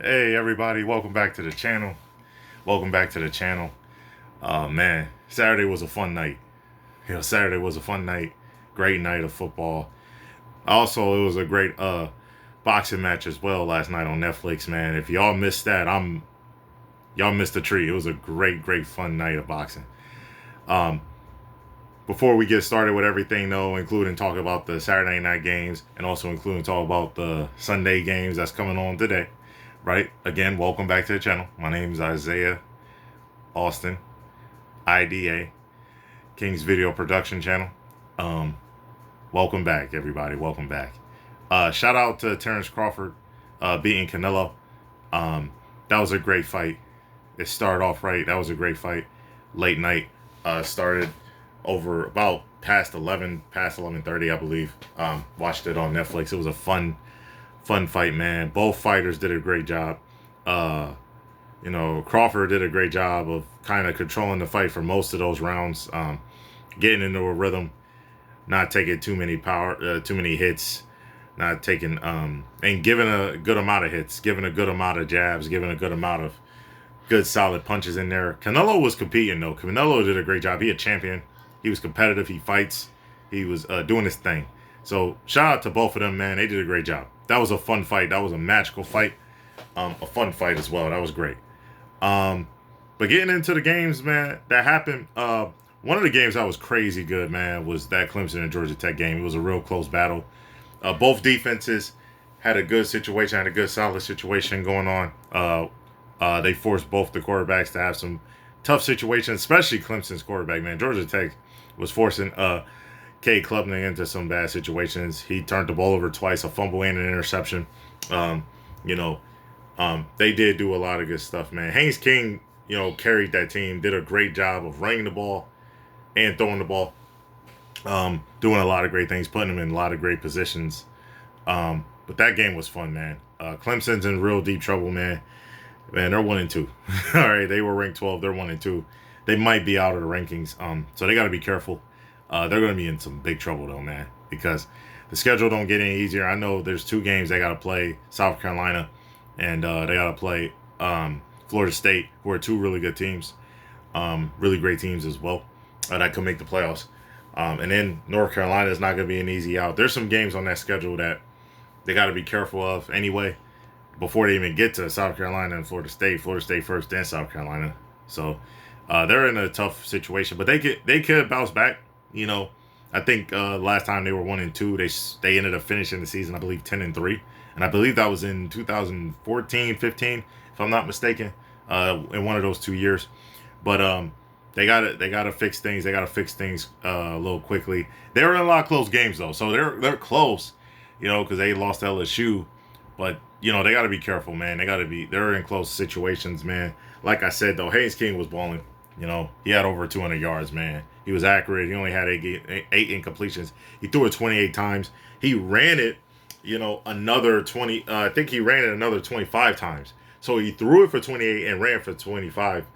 Hey everybody, welcome back to the channel. Welcome back to the channel. Man, Saturday was a fun night. Saturday was a fun night. Great night of football. Also, it was a great boxing match as well last night on Netflix, man. If y'all missed that, y'all missed a treat. It was a great fun night of boxing. Um, Before we get started with everything though, including talk about the Saturday night games and also including talk about the Sunday games that's coming on today. Right? Again, welcome back to the channel. My name is Isaiah Austin, IDA, King's Video Production Channel. Welcome back, everybody. Welcome back. Shout out to Terrence Crawford beating Canelo. That was a great fight. It started off right. That was a great fight. Late night. Started over about past 11:30, I believe. Watched it on Netflix. It was a fun fight, man. Both fighters did a great job. Crawford did a great job of kind of controlling the fight for most of those rounds, getting into a rhythm, not taking too many hits, not taking and giving a good amount of hits, giving a good amount of jabs, giving a good amount of good solid punches in there. Canelo was competing though. Canelo did a great job. He a champion. He was competitive. He fights. He was doing his thing. So shout out to both of them, man. They did a great job. That was a fun fight. That was a magical fight. A fun fight as well. That was great. But getting into the games, man, that happened. One of the games that was crazy good, man, was that Clemson and Georgia Tech game. It was a real close battle. Both defenses had a good situation, had a good solid situation going on. They forced both the quarterbacks to have some tough situations, especially Clemson's quarterback, man. Georgia Tech was forcing Cade Klubnik into some bad situations. He turned the ball over twice, a fumble and an interception. They did do a lot of good stuff, man. Haynes King, carried that team, did a great job of running the ball and throwing the ball, doing a lot of great things, putting them in a lot of great positions. But that game was fun, man. Clemson's in real deep trouble, man. Man, they're 1-2. All right, they were ranked 12. They're 1-2. They might be out of the rankings. So they got to be careful. They're going to be in some big trouble though, man, because the schedule don't get any easier. I know there's 2 games they got to play: South Carolina, and they got to play Florida State, who are 2 really good teams, really great teams as well that could make the playoffs. And then North Carolina is not going to be an easy out. There's some games on that schedule that they got to be careful of anyway, before they even get to South Carolina and Florida State first, then South Carolina. So they're in a tough situation, but they could bounce back. I think last time they were 1-2, they ended up finishing the season, I believe, 10-3, and I believe that was in 2014, 15, if I'm not mistaken, in one of those 2 years. But they gotta fix things. They gotta fix things a little quickly. They were in a lot of close games though, so they're close, because they lost to LSU. But they got to be careful, man. They're in close situations, man. Like I said, though, Haynes King was balling. He had over 200 yards, man. He was accurate. He only had eight incompletions. He threw it 28 times. He ran it, another 20. I think he ran it another 25 times. So he threw it for 28 and ran for 25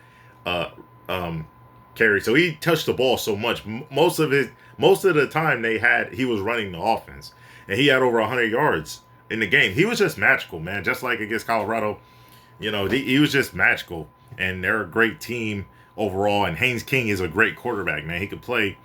carries. So he touched the ball so much. Most of the time he was running the offense, and he had over 100 yards in the game. He was just magical, man. Just like against Colorado, he was just magical. And they're a great team overall. And Haynes King is a great quarterback, man. He could play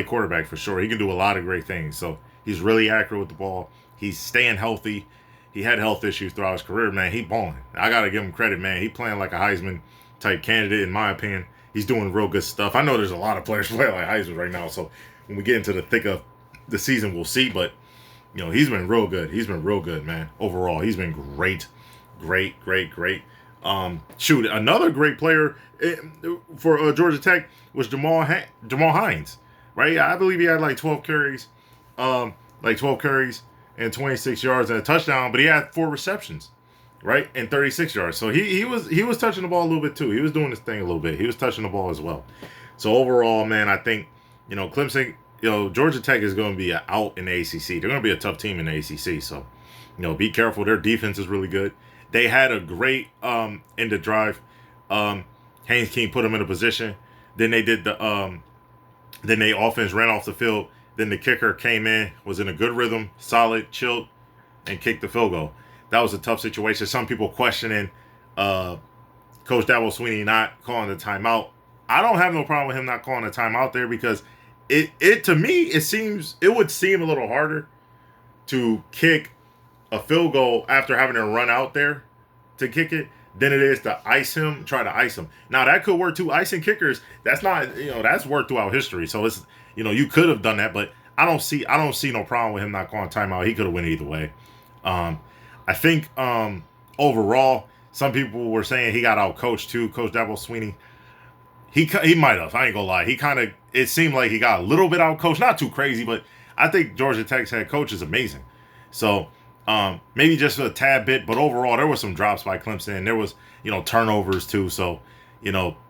quarterback for sure. He can do a lot of great things. So he's really accurate with the ball. He's staying healthy. He had health issues throughout his career, man. He balling. I gotta give him credit, man. He playing like a Heisman type candidate, in my opinion. He's doing real good stuff. I know there's a lot of players playing like Heisman right now. So when we get into the thick of the season, we'll see. But he's been real good. He's been real good, man. Overall, he's been great. Another great player for Georgia Tech was Jamal Hines, right? I believe he had like 12 carries, and 26 yards and a touchdown, but he had 4 receptions, right, and 36 yards. So he was touching the ball a little bit too. He was doing his thing a little bit. He was touching the ball as well. So overall, man, I think Clemson. Georgia Tech is going to be out in the ACC. They're going to be a tough team in the ACC. So, be careful. Their defense is really good. They had a great end of drive. Haynes King put them in a position. Then they did then they offense ran off the field. Then the kicker came in, was in a good rhythm, solid, chilled, and kicked the field goal. that was a tough situation. Some people questioning Coach Dabo Swinney not calling the timeout. I don't have no problem with him not calling a timeout there because it to me it would seem a little harder to kick a field goal after having to run out there to kick it than it is to try to ice him. Now that could work too. Icing kickers, that's not, that's worked throughout history. So it's, you could have done that, but I don't see no problem with him not calling timeout. He could have went either way. I think overall, some people were saying he got out coached too. Coach Dabo Swinney, he might have. I ain't gonna lie. It seemed like he got a little bit out coached, not too crazy, but I think Georgia Tech's head coach is amazing. So maybe just a tad bit, but overall there was some drops by Clemson. There was, turnovers too. So,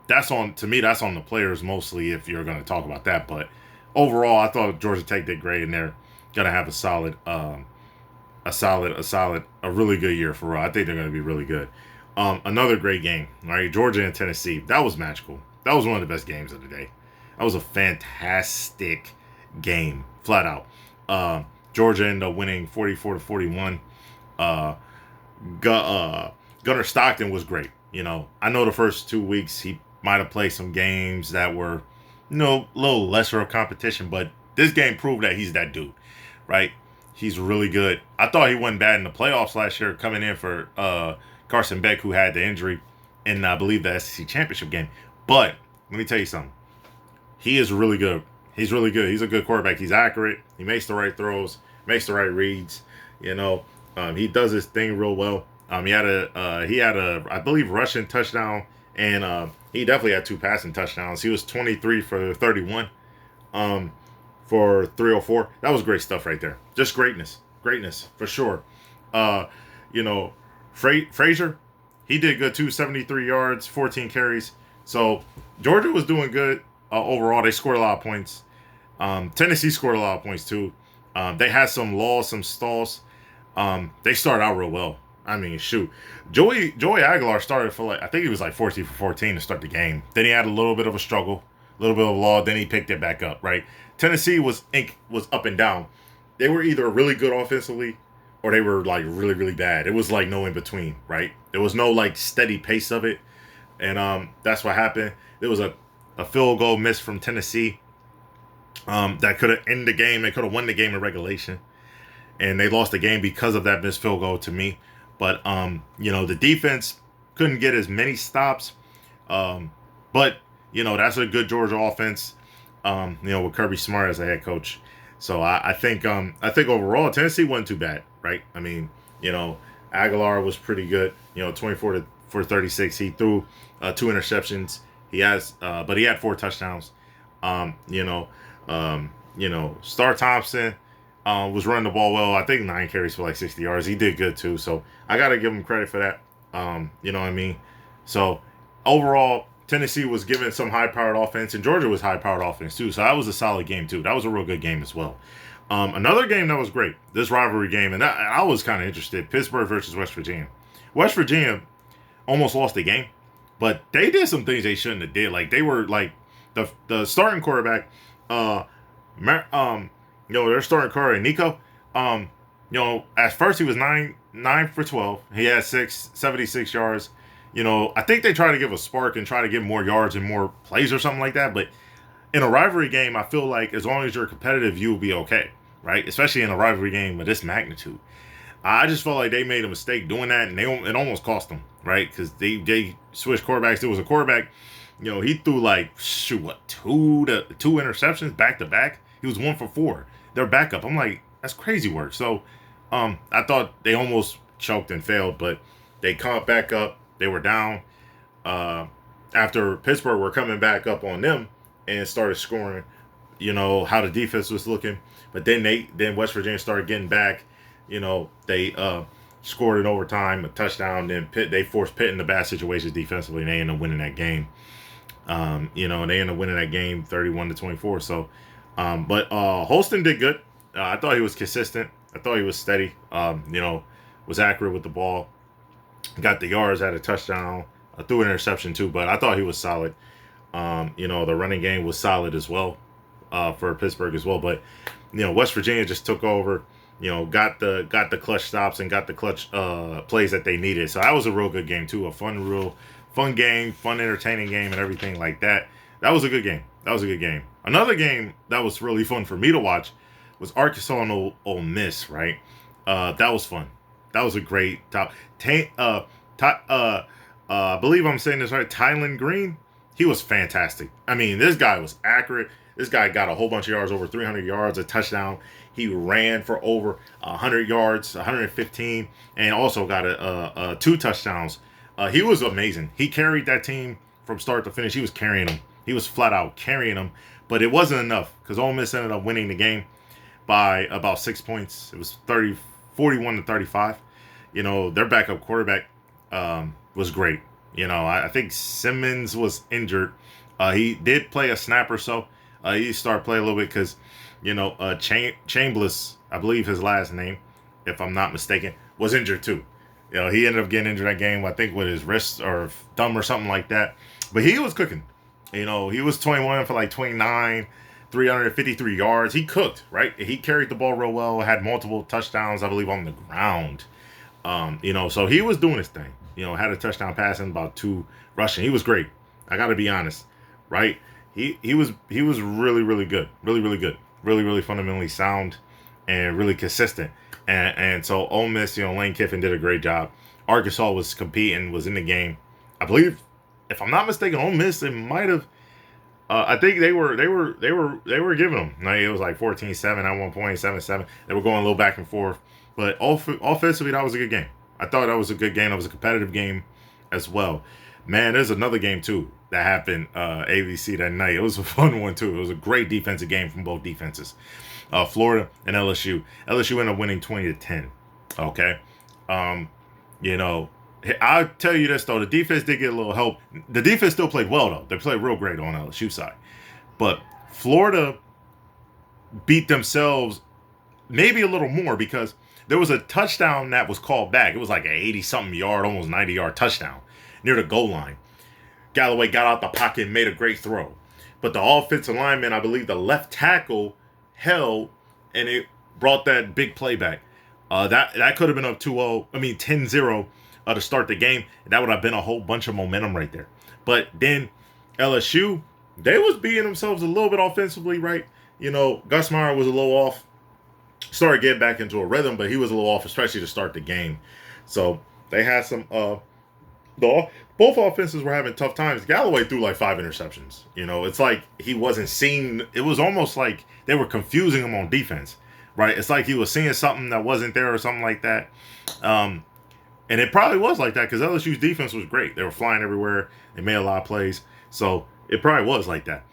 that's on the players mostly if you're going to talk about that. But overall, I thought Georgia Tech did great, and they're going to have a really good year for real. I think they're going to be really good. Another great game, right? Georgia and Tennessee. That was magical. That was one of the best games of the day. That was a fantastic game, flat out. Georgia ended up winning 44-41. Gunnar Stockton was great. I know the first 2 weeks he might have played some games that were, a little lesser of competition, but this game proved that he's that dude, right? He's really good. I thought he wasn't bad in the playoffs last year, coming in for Carson Beck, who had the injury in, I believe, the SEC championship game. But let me tell you something. He is really good. He's really good. He's a good quarterback. He's accurate. He makes the right throws, makes the right reads. He does his thing real well. He had a I believe rushing touchdown, and he definitely had 2 passing touchdowns. He was 23 for 31, for 304. That was great stuff right there. Just greatness for sure. Frazier, he did good too. 73 yards, 14 carries. So Georgia was doing good overall. They scored a lot of points. Tennessee scored a lot of points too. They had some lulls, some stalls. They started out real well. I mean, shoot. Joey Aguilar started for I think he was 14 for 14 to start the game. Then he had a little bit of a struggle, a little bit of a lull. Then he picked it back up, right? Tennessee was up and down. They were either really good offensively or they were really, really bad. It was no in between, right? There was no steady pace of it. And that's what happened. There was a field goal miss from Tennessee that could have ended the game. They could have won the game in regulation. And they lost the game because of that missed field goal to me. But, the defense couldn't get as many stops. But, that's a good Georgia offense, with Kirby Smart as a head coach. So I think overall Tennessee wasn't too bad, right? I mean, Aguilar was pretty good, 24 for 36. He threw 2 interceptions. But he had 4 touchdowns. Star Thompson was running the ball well. I think 9 carries for 60 yards. He did good too. So I got to give him credit for that. You know what I mean? So overall, Tennessee was given some high-powered offense, and Georgia was high-powered offense too. So that was a solid game too. That was a real good game as well. Another game that was great, this rivalry game, and I was kind of interested, Pittsburgh versus West Virginia. West Virginia almost lost the game, but they did some things they shouldn't have did. They were the starting quarterback, their starting quarterback, Nico, at first he was 9 for 12. He had 76 yards. I think they try to give a spark and try to get more yards and more plays or something like that. But in a rivalry game, I feel like as long as you're competitive, you'll be okay, right? Especially in a rivalry game of this magnitude. I just felt like they made a mistake doing that, and it almost cost them, right? Because they switched quarterbacks. There was a quarterback, he threw 2 interceptions back to back. He was 1 for 4. Their backup. I'm like, that's crazy work. So I thought they almost choked and failed, but they caught back up. They were down after Pittsburgh were coming back up on them and started scoring, how the defense was looking. But then West Virginia started getting back. They scored in overtime, a touchdown. Then they forced Pitt into bad situations defensively, and they ended up winning that game. And they ended up winning that game 31-24. So, but Holston did good. I thought he was consistent. I thought he was steady. Was accurate with the ball. Got the yards, had a touchdown, threw an interception too. But I thought he was solid. The running game was solid as well for Pittsburgh as well. But West Virginia just took over. got the clutch stops and got the clutch plays that they needed. So that was a real good game too. A real fun game, fun entertaining game, and everything like that. That was a good game. That was a good game. Another game that was really fun for me to watch was Arkansas and Ole Miss. Right, that was fun. That was a great top. I believe I'm saying this right. Tylen Green, he was fantastic. I mean, this guy was accurate. This guy got a whole bunch of yards, over 300 yards, a touchdown. He ran for over 100 yards, 115, and also got a 2 touchdowns. He was amazing. He carried that team from start to finish. He was carrying them. He was flat out carrying them, but it wasn't enough because Ole Miss ended up winning the game by about 6 points. It was 41 to 35. Their backup quarterback was great. I think Simmons was injured. He did play a snap or so. He started playing a little bit because, Chambliss, I believe his last name, if I'm not mistaken, was injured too. He ended up getting injured that game, I think, with his wrist or thumb or something like that. But he was cooking. He was 21 for like 29, 353 yards. He cooked, right? He carried the ball real well, had multiple touchdowns, I believe, on the ground. So he was doing his thing. Had a touchdown passing, about 2 rushing. He was great. I got to be honest, right? He was really, really good. Really, really good. Really, really fundamentally sound and really consistent. And so Ole Miss, Lane Kiffin did a great job. Arkansas was competing, was in the game. I believe, if I'm not mistaken, Ole Miss, they might have. I think they were giving them. Like, it was like 14-7 at one point, 7-7. They were going a little back and forth, but offensively, that was a good game. I thought that was a good game. That was a competitive game as well. Man, there's another game too that happened ABC that night. It was a fun one too. It was a great defensive game from both defenses. Florida and LSU. LSU ended up winning 20-10. Okay. I'll tell you this though, the defense did get a little help. The defense still played well though. They played real great on LSU side. But Florida beat themselves maybe a little more because there was a touchdown that was called back. It was like an 80-something yard, almost 90-yard touchdown near the goal line. Galloway got out the pocket and made a great throw. But the offensive lineman, I believe the left tackle, held, and it brought that big play back. That could have been up 10-0 to start the game. That would have been a whole bunch of momentum right there. But then LSU, they was beating themselves a little bit offensively, right? Gus Meyer was a little off. Started getting back into a rhythm, but he was a little off, especially to start the game. So they had some both offenses were having tough times. Galloway threw like 5 interceptions. It's like he wasn't seeing. It was almost like they were confusing him on defense, right? It's like he was seeing something that wasn't there or something like that. And it probably was like that because LSU's defense was great. They were flying everywhere. They made a lot of plays. So it probably was like that.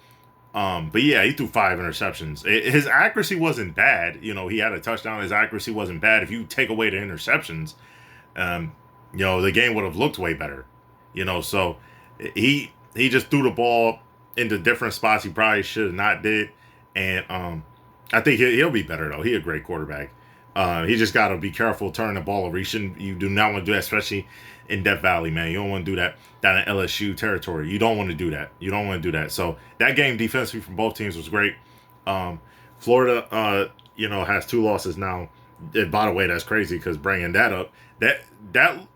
But yeah, he threw 5 interceptions. His accuracy wasn't bad. He had a touchdown. His accuracy wasn't bad. If you take away the interceptions, the game would have looked way better. So he just threw the ball into different spots he probably should have not did. And I think he'll be better though. He's a great quarterback. He just got to be careful turning the ball over. You do not want to do that, especially in Death Valley, man. You don't want to do that down in LSU territory. You don't want to do that. You don't want to do that. So that game defensively from both teams was great. Florida, has 2 losses now. And by the way, that's crazy because bringing that up, that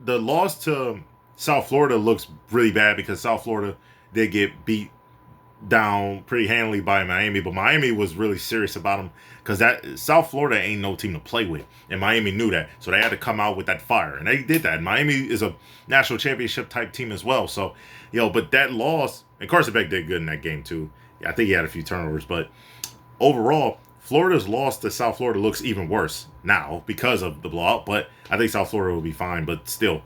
the loss to South Florida looks really bad because South Florida did get beat down pretty handily by Miami, but Miami was really serious about them because that South Florida ain't no team to play with, and Miami knew that, so they had to come out with that fire, and they did that. Miami is a national championship type team as well, so but that loss, and Carson Beck did good in that game too. I think he had a few turnovers, but overall, Florida's loss to South Florida looks even worse now because of the blowout, but I think South Florida will be fine, but still,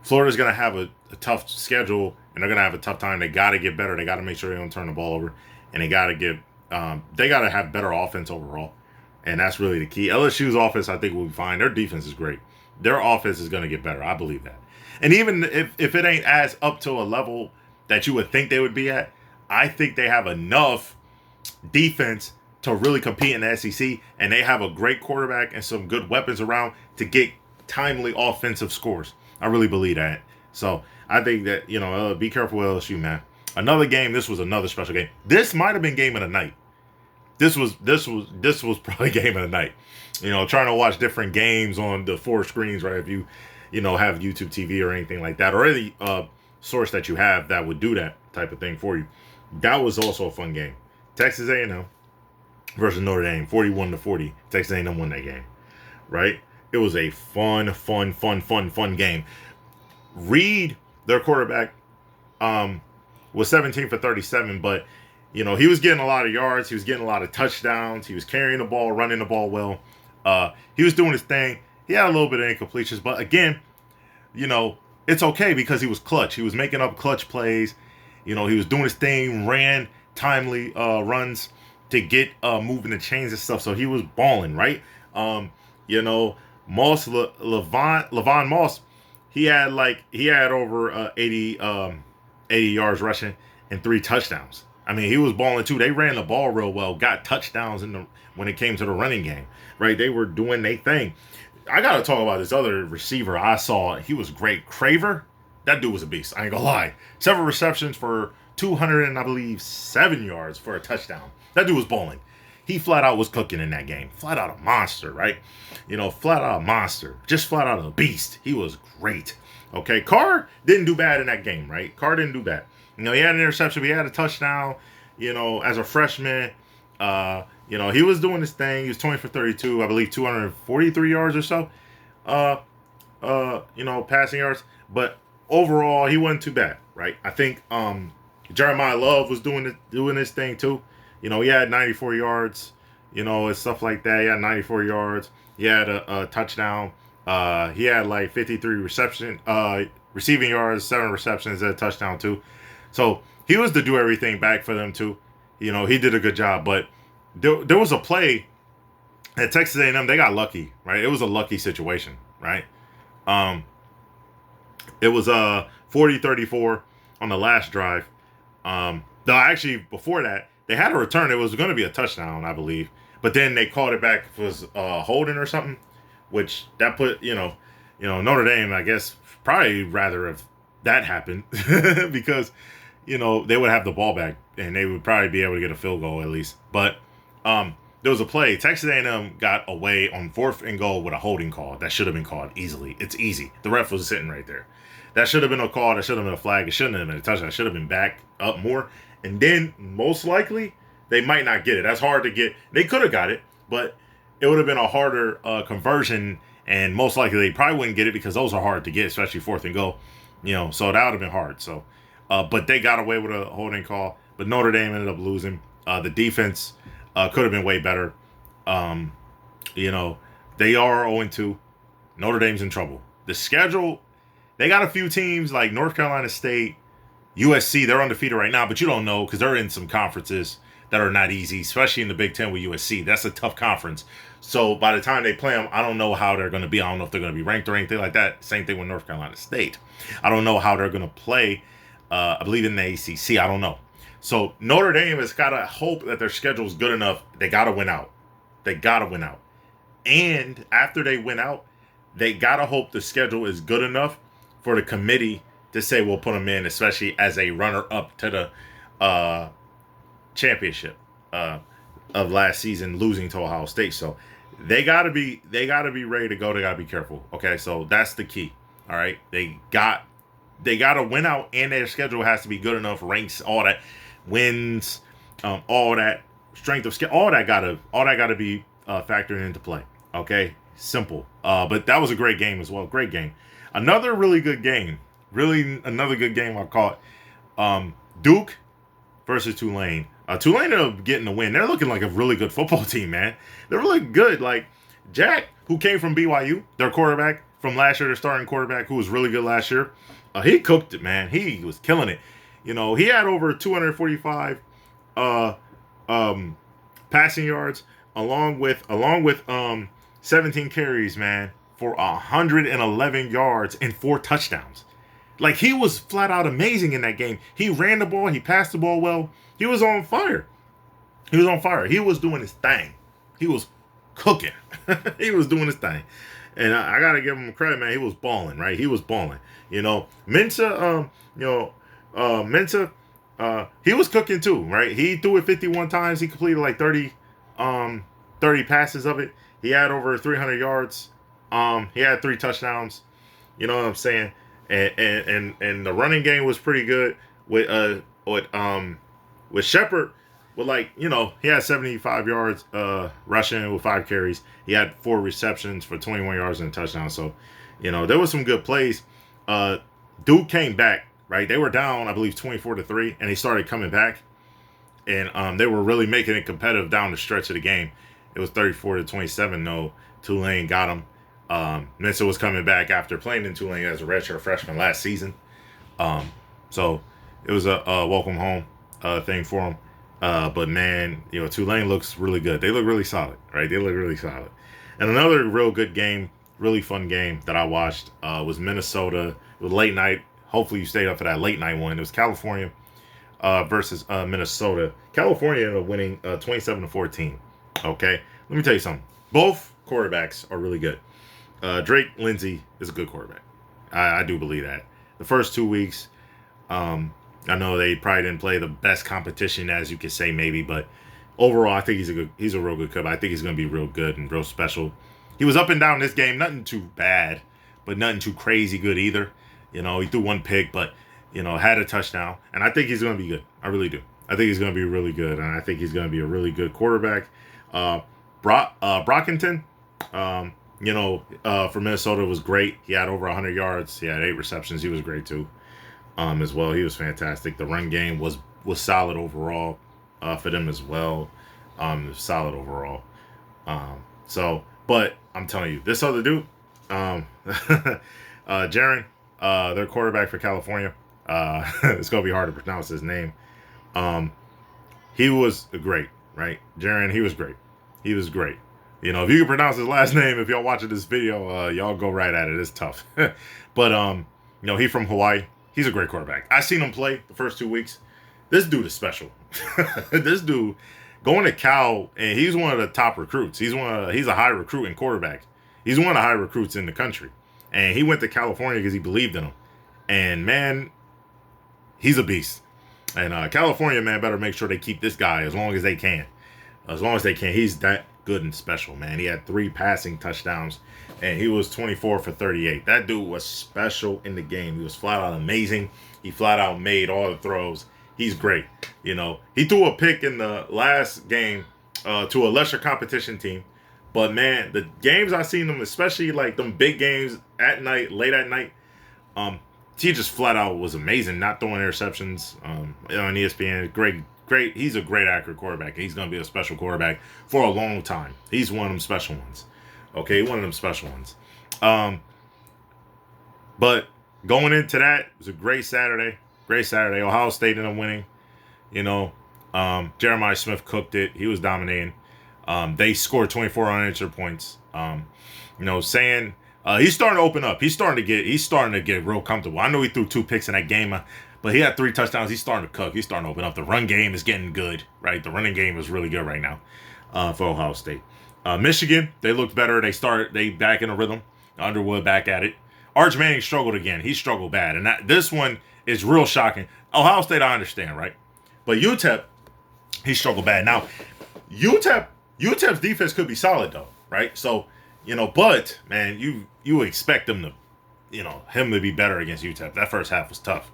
Florida's going to have a tough schedule, and they're going to have a tough time. They got to get better. They got to make sure they don't turn the ball over, and they got to have better offense overall, and that's really the key. LSU's offense, I think, will be fine. Their defense is great. Their offense is going to get better. I believe that. And even if it ain't as up to a level that you would think they would be at, I think they have enough defense to really compete in the SEC, and they have a great quarterback and some good weapons around to get timely offensive scores. I really believe that. So I think that, be careful with LSU, man. Another game, this was another special game. This might have been game of the night. this was probably game of the night. Trying to watch different games on the four screens, right? If you have YouTube TV or anything like that, or any source that you have that would do that type of thing for you. That was also a fun game. Texas A&M versus Notre Dame, 41-40. Texas A&M won that game, right? It was a fun game. Reed, their quarterback, was 17 for 37, but he was getting a lot of yards. He was getting a lot of touchdowns. He was carrying the ball, running the ball well. He was doing his thing. He had a little bit of incompletions, but again, it's okay because he was clutch. He was making up clutch plays. He was doing his thing, ran timely runs to get moving the chains and stuff. So he was balling, right? Moss, Levon Moss, he had over 80 yards rushing and 3 touchdowns. I mean, he was balling too. They ran the ball real well, got touchdowns when it came to the running game, right? They were doing their thing. I got to talk about this other receiver I saw. He was great. Craver, that dude was a beast. I ain't gonna lie. 7 receptions for 207 yards for a touchdown. That dude was balling. He flat out was cooking in that game. Flat out a monster, right? Flat out a monster. Just flat out a beast. He was great. Okay, Carr didn't do bad in that game, right? Carr didn't do bad. He had an interception. He had a touchdown, as a freshman. He was doing his thing. He was 20 for 32, I believe 243 yards or so. Passing yards. But overall, he wasn't too bad, right? I think Jeremiah Love was doing his thing too. He had 94 yards, and stuff like that. He had 94 yards. He had a touchdown. He had like 53 receiving yards, 7 receptions, and a touchdown too. So he was the do everything back for them too. He did a good job. But there was a play at Texas A&M. They got lucky, right? It was a lucky situation, right? It was 40-34 on the last drive. Actually, before that, they had a return. It was going to be a touchdown, I believe. But then they called it back. It was holding or something, which that put, Notre Dame, I guess, probably rather if that happened because, they would have the ball back and they would probably be able to get a field goal at least. But there was a play. Texas A&M got away on 4th and goal with a holding call. That should have been called easily. It's easy. The ref was sitting right there. That should have been a call. That should have been a flag. It shouldn't have been a touchdown. It should have been back up more. And then, most likely, they might not get it. That's hard to get. They could have got it, but it would have been a harder conversion. And most likely, they probably wouldn't get it because those are hard to get, especially 4th and goal. So that would have been hard. So, but they got away with a holding call. But Notre Dame ended up losing. The defense could have been way better. They are 0-2. Notre Dame's in trouble. The schedule, they got a few teams like North Carolina State, USC. They're undefeated right now, but you don't know because they're in some conferences that are not easy, especially in the Big Ten with USC. That's a tough conference. So by the time they play them, I don't know how they're going to be. I don't know if they're going to be ranked or anything like that. Same thing with North Carolina State. I don't know how they're going to play, I believe, in the ACC. I don't know. So Notre Dame has got to hope that their schedule is good enough. They got to win out. And after they win out, they got to hope the schedule is good enough for the committee to say we'll put them in, especially as a runner-up to the championship of last season, losing to Ohio State. So they gotta be ready to go. They gotta be careful. Okay, so that's the key. All right, they gotta win out, and their schedule has to be good enough. Ranks, all that, wins, all that, strength of skill, all that gotta be factored into play. Okay, simple. But that was a great game as well. Great game. Another really good game. Another good game I caught. Duke versus Tulane. Tulane ended up getting the win. They're looking like a really good football team, man. They're really good. Like Jack, who came from BYU, their quarterback from last year, their starting quarterback, who was really good last year. He cooked it, man. He was killing it. He had over 245 passing yards, along with 17 carries, man, for 111 yards and 4 touchdowns. Like, he was flat out amazing in that game. He ran the ball. He passed the ball well. He was on fire. He was doing his thing. He was cooking. He was doing his thing. And I got to give him credit, man. He was balling, right? He was balling. Mensa, he was cooking too, right? He threw it 51 times. He completed like 30 30 passes of it. He had over 300 yards. He had 3 touchdowns. You know what I'm saying? And the running game was pretty good with Shepard. With he had 75 yards rushing with 5 carries. He had 4 receptions for 21 yards and a touchdown. So, there was some good plays. Duke came back, right? They were down, I believe, 24-3, and they started coming back. And they were really making it competitive down the stretch of the game. It was 34-27. No, Tulane got them. Mensa was coming back after playing in Tulane as a redshirt freshman last season. So it was a welcome home thing for him. But man, Tulane looks really good. They look really solid, right? They look really solid. And another real good game, really fun game that I watched was Minnesota. It was late night. Hopefully you stayed up for that late night one. It was California versus Minnesota. California ended up winning 27-14. Okay, let me tell you something. Both quarterbacks are really good. Drake Lindsey is a good quarterback. I do believe that. The first 2 weeks, I know they probably didn't play the best competition, as you could say, maybe, but overall, I think he's a real good quarterback. I think he's going to be real good and real special. He was up and down this game, nothing too bad, but nothing too crazy good either. He threw 1 pick, but had a touchdown, and I think he's going to be good. I really do. I think he's going to be really good, and I think he's going to be a really good quarterback. Brockington, for Minnesota was great. He had over 100 yards. He had 8 receptions. He was great too, as well. He was fantastic. The run game was solid overall for them as well. Solid overall. But I'm telling you, this other dude, Jaron, their quarterback for California. It's gonna be hard to pronounce his name. He was great, right? Jaron, he was great. He was great. If you can pronounce his last name, if y'all watching this video, y'all go right at it. It's tough. But he from Hawaii. He's a great quarterback. I seen him play the first 2 weeks. This dude is special. This dude going to Cal, and he's one of the top recruits. He's a high recruiting quarterback. He's one of the high recruits in the country. And he went to California because he believed in him. And man, he's a beast. And California, man, better make sure they keep this guy as long as they can. As long as they can. He's that good and special, man. He had 3 passing touchdowns, and he was 24 for 38. That dude was special in the game. He was flat out amazing. He flat out made all the throws. He's great. He threw a pick in the last game to a lesser competition team. But man, the games I've seen them, especially like them big games at night, late at night, he just flat out was amazing. Not throwing interceptions on ESPN. Great. He's a great accurate quarterback. He's going to be a special quarterback for a long time. He's one of them special ones. Okay, one of them special ones. But going into that, it was a great Saturday. Great Saturday. Ohio State ended up winning. Jeremiah Smith cooked it. He was dominating. They scored 24 unanswered points. Saying he's starting to open up. He's starting to get real comfortable. I know he threw 2 picks in that game, but he had 3 touchdowns. He's starting to cook. He's starting to open up. The run game is getting good, right? The running game is really good right now for Ohio State. Michigan, they looked better. They back in a rhythm. Underwood back at it. Arch Manning struggled again. He struggled bad. And this one is real shocking. Ohio State, I understand, right? But UTEP, he struggled bad. Now, UTEP's defense could be solid, though, right? So, but, man, you expect them to, him to be better against UTEP. That first half was tough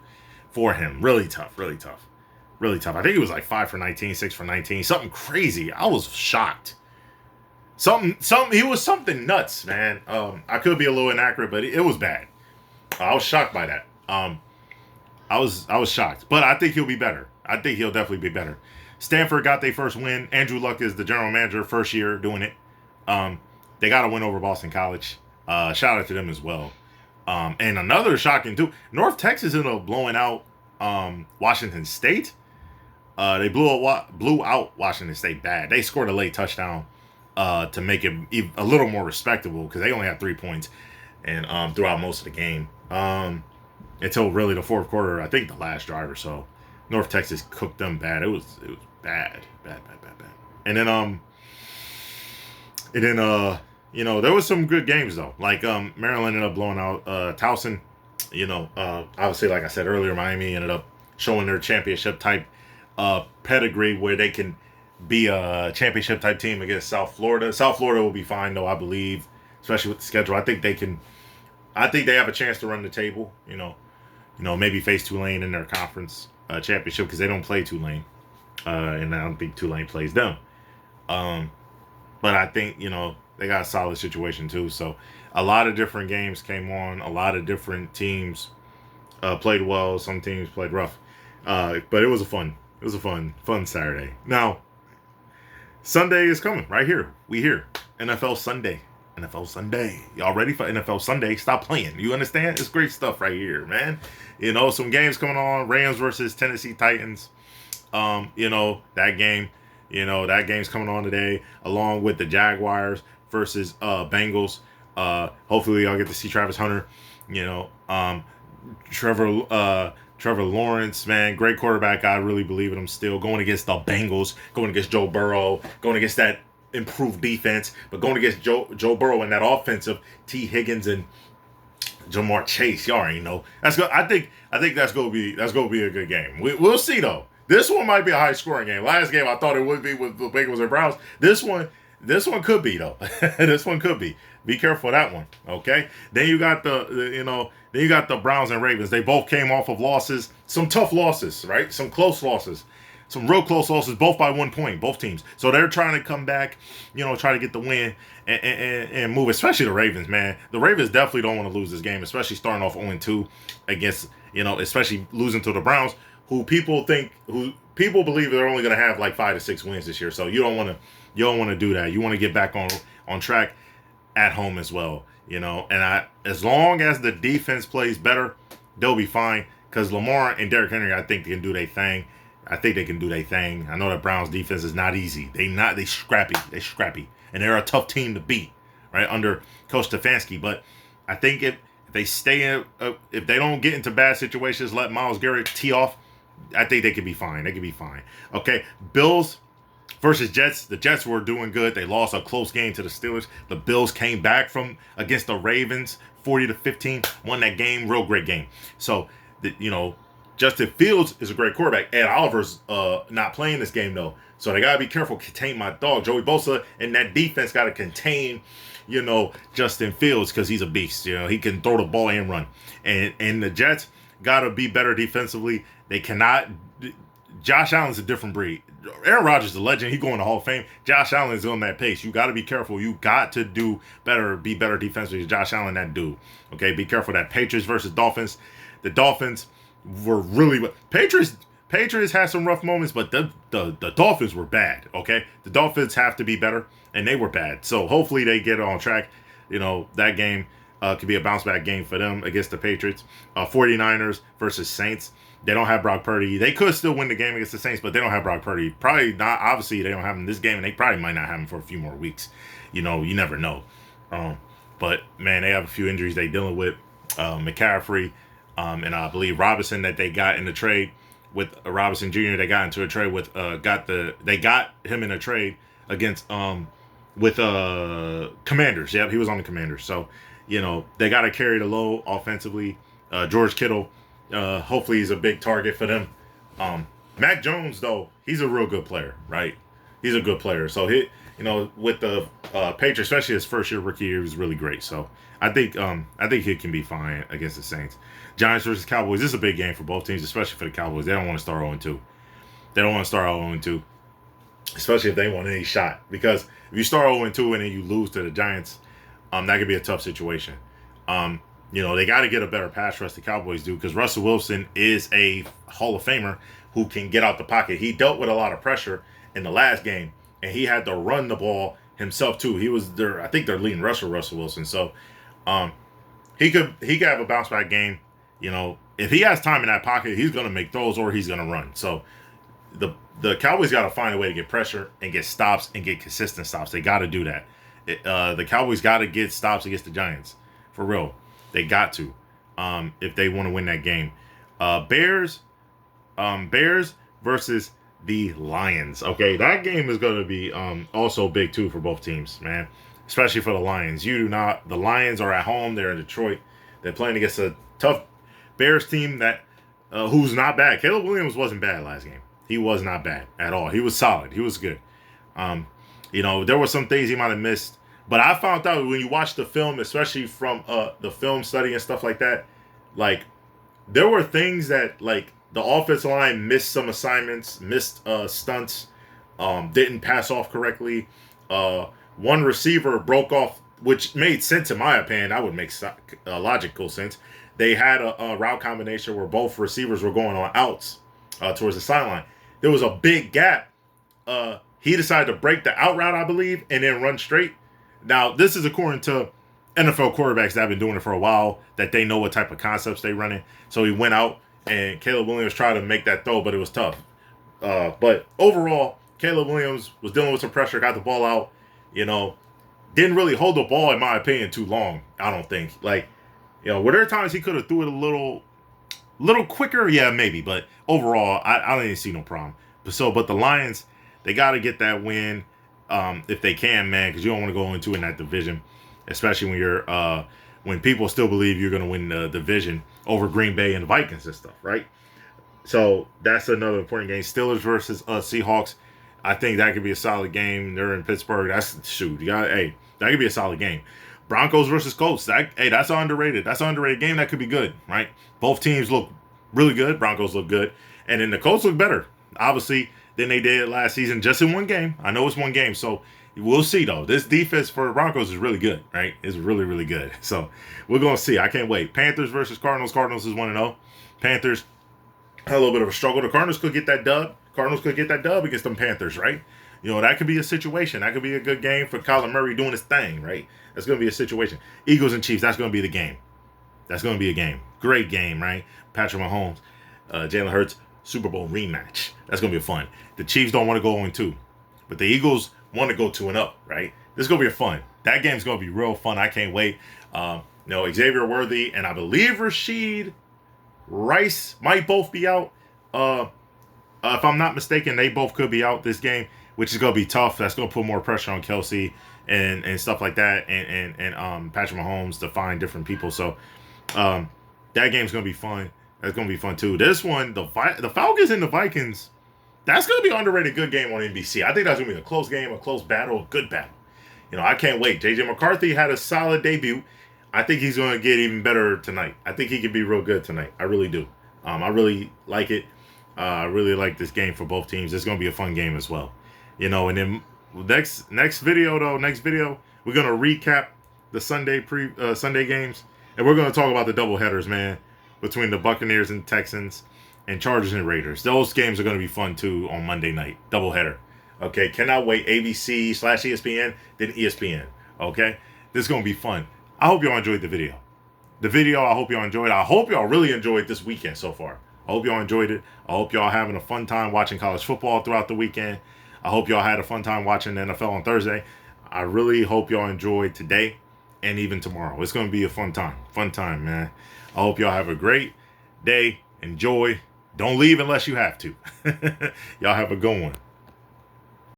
for him. Really tough. I think it was like 5 for 19, 6 for 19. Something crazy. I was shocked. He was something nuts, man. I could be a little inaccurate, but it was bad. I was shocked by that. I was shocked, but I think he'll be better. I think he'll definitely be better. Stanford got their first win. Andrew Luck is the general manager, first year doing it. They got a win over Boston College. Shout out to them as well. And another shocking too, North Texas ended up blowing out Washington State. They blew out Washington State bad. They scored a late touchdown to make it a little more respectable because they only had 3 points and throughout most of the game until really the fourth quarter. I think the last drive or so, North Texas cooked them bad. It was bad. And then there was some good games though. Like Maryland ended up blowing out Towson. Obviously, like I said earlier, Miami ended up showing their championship type pedigree where they can be a championship type team against South Florida. South Florida will be fine though, I believe, especially with the schedule. I think they can. I think they have a chance to run the table. Maybe face Tulane in their conference championship because they don't play Tulane, and I don't think Tulane plays them. But I think they got a solid situation too. So a lot of different games came on. A lot of different teams played well. Some teams played rough, but it was a fun Saturday. Now Sunday is coming right here. We here NFL Sunday. NFL Sunday. Y'all ready for NFL Sunday? Stop playing. You understand? It's great stuff right here, man. Some games coming on. Rams versus Tennessee Titans. That game. That game's coming on today, along with the Jaguars versus Bengals. Hopefully y'all get to see Travis Hunter. Trevor Lawrence, man, great quarterback. I really believe in him still. Going against the Bengals, going against Joe Burrow, going against that improved defense, but going against Joe Burrow and that offensive T. Higgins and Jamar Chase. Y'all already know. That's good. I think that's gonna be a good game. We'll see though. This one might be a high scoring game. Last game I thought it would be with the Bengals and Browns. This one could be though. This one could be. Be careful of that one. Okay. Then you got the Browns and Ravens. They both came off of losses, some tough losses, right? Some close losses. Some real close losses, both by 1 point, both teams. So they're trying to come back, try to get the win and move, especially the Ravens, man. The Ravens definitely don't want to lose this game, especially starting off 0-2 against, especially losing to the Browns, who people believe they're only going to have like 5 to 6 wins this year. So you don't want to do that. You want to get back on track at home as well, and as long as the defense plays better, they'll be fine because Lamar and Derrick Henry, I think they can do their thing. I know that Browns defense is not easy. They scrappy. And they're a tough team to beat, right? Under Coach Stefanski. But I think if they stay if they don't get into bad situations, let Myles Garrett tee off, I think they could be fine. Okay. Bills versus Jets. The Jets were doing good. They lost a close game to the Steelers. The Bills came back from against the Ravens, 40-15, won that game. Real great game. So Justin Fields is a great quarterback. Ed Oliver's not playing this game, though. So they got to be careful. Contain my dog. Joey Bosa and that defense got to contain, Justin Fields because he's a beast. He can throw the ball and run. And the Jets got to be better defensively. They cannot. Josh Allen's a different breed. Aaron Rodgers is a legend. He's going to Hall of Fame. Josh Allen is on that pace. You got to be careful. You got to do better, be better defensively. Josh Allen, that dude. Okay, be careful. That Patriots versus Dolphins. The Dolphins were really Patriots had some rough moments, but the Dolphins were bad. Okay, the Dolphins have to be better, and they were bad. So hopefully they get on track. That game could be a bounce back game for them against the Patriots. 49ers versus Saints. They don't have Brock Purdy. They could still win the game against the Saints, but they don't have Brock Purdy. Probably not. Obviously, they don't have him in this game, and they probably might not have him for a few more weeks. You never know. But man, they have a few injuries they dealing with. McCaffrey. And I believe Robinson that they got in the trade with Robinson Jr. They got into a trade with they got him in a trade against with Commanders. Yep, he was on the Commanders. So they got to carry the load offensively. George Kittle, hopefully he's a big target for them. Mac Jones though, he's a real good player, right? He's a good player. So with the Patriots, especially his first year rookie year, he was really great. So I think he can be fine against the Saints. Giants versus Cowboys. This is a big game for both teams, especially for the Cowboys. They don't want to start 0-2. They don't want to start 0-2, especially if they want any shot. Because if you start 0-2 and then you lose to the Giants, that could be a tough situation. They got to get a better pass rush. The Cowboys do, because Russell Wilson is a Hall of Famer who can get out the pocket. He dealt with a lot of pressure in the last game, and he had to run the ball himself too. He was I think their leading rusher, Russell Wilson. So he could have a bounce back game. If he has time in that pocket, he's going to make throws or he's going to run. So the Cowboys got to find a way to get pressure and get stops and get consistent stops. They got to do that. The Cowboys got to get stops against the Giants. For real. They got to if they want to win that game. Bears versus the Lions. Okay, that game is going to be also big too for both teams, man. Especially for the Lions. The Lions are at home. They're in Detroit. They're playing against a tough Bears team that who's not bad. Caleb Williams wasn't bad last game. He was not bad at all. He was solid. He was good. There were some things he might have missed. But I found out when you watch the film, especially from the film study and stuff like that, like there were things that like the offensive line missed some assignments, missed stunts, didn't pass off correctly. One receiver broke off, which made sense in my opinion. That would make logical sense. They had a route combination where both receivers were going on outs towards the sideline. There was a big gap. He decided to break the out route, I believe, and then run straight. Now, this is according to NFL quarterbacks that have been doing it for a while, that they know what type of concepts they running. So he went out, and Caleb Williams tried to make that throw, but it was tough. But overall, Caleb Williams was dealing with some pressure, got the ball out, didn't really hold the ball, in my opinion, too long, I don't think. Like, were there times he could have threw it a little quicker? Yeah, maybe. But overall, I didn't see no problem. But the Lions, they got to get that win if they can, man, because you don't want to go into in that division, especially when you're when people still believe you're going to win the division over Green Bay and the Vikings and stuff, right? So that's another important game. Steelers versus Seahawks. I think that could be a solid game. They're in Pittsburgh. That could be a solid game. Broncos versus Colts. That's an underrated. That's an underrated game. That could be good, right? Both teams look really good. Broncos look good, and then the Colts look better, obviously, than they did last season, just in one game. I know it's one game, so we'll see though. This defense for the Broncos is really good, right? It's really, really good. So we're gonna see. I can't wait. Panthers versus Cardinals. Cardinals is 1-0. Panthers had a little bit of a struggle. The Cardinals could get that dub. Cardinals could get that dub against them Panthers, right? That could be a situation. That could be a good game for Kyler Murray doing his thing, right? That's going to be a situation. Eagles and Chiefs, that's going to be the game. That's going to be a game. Great game, right? Patrick Mahomes, Jalen Hurts, Super Bowl rematch. That's going to be fun. The Chiefs don't want to go 0-2, but the Eagles want to go 2-0, right? This is going to be fun. That game's going to be real fun. I can't wait. Xavier Worthy and I believe Rashid Rice might both be out. If I'm not mistaken, they both could be out this game, which is going to be tough. That's going to put more pressure on Kelsey and stuff like that, and Patrick Mahomes to find different people. So that game's going to be fun. That's going to be fun too. This one, the Falcons and the Vikings, that's going to be an underrated good game on NBC. I think that's going to be a close game, a close battle, a good battle. I can't wait. J.J. McCarthy had a solid debut. I think he's going to get even better tonight. I think he could be real good tonight. I really do. I really like it. I really like this game for both teams. It's going to be a fun game as well. And then next video, we're going to recap the Sunday games. And we're going to talk about the doubleheaders, man, between the Buccaneers and Texans and Chargers and Raiders. Those games are going to be fun, too, on Monday night. Doubleheader. Okay, cannot wait. ABC/ESPN, then ESPN. Okay? This is going to be fun. I hope y'all enjoyed the video. I hope y'all enjoyed. I hope y'all really enjoyed this weekend so far. I hope y'all enjoyed it. I hope y'all having a fun time watching college football throughout the weekend. I hope y'all had a fun time watching the NFL on Thursday. I really hope y'all enjoyed today and even tomorrow. It's going to be a fun time. Fun time, man. I hope y'all have a great day. Enjoy. Don't leave unless you have to. Y'all have a good one.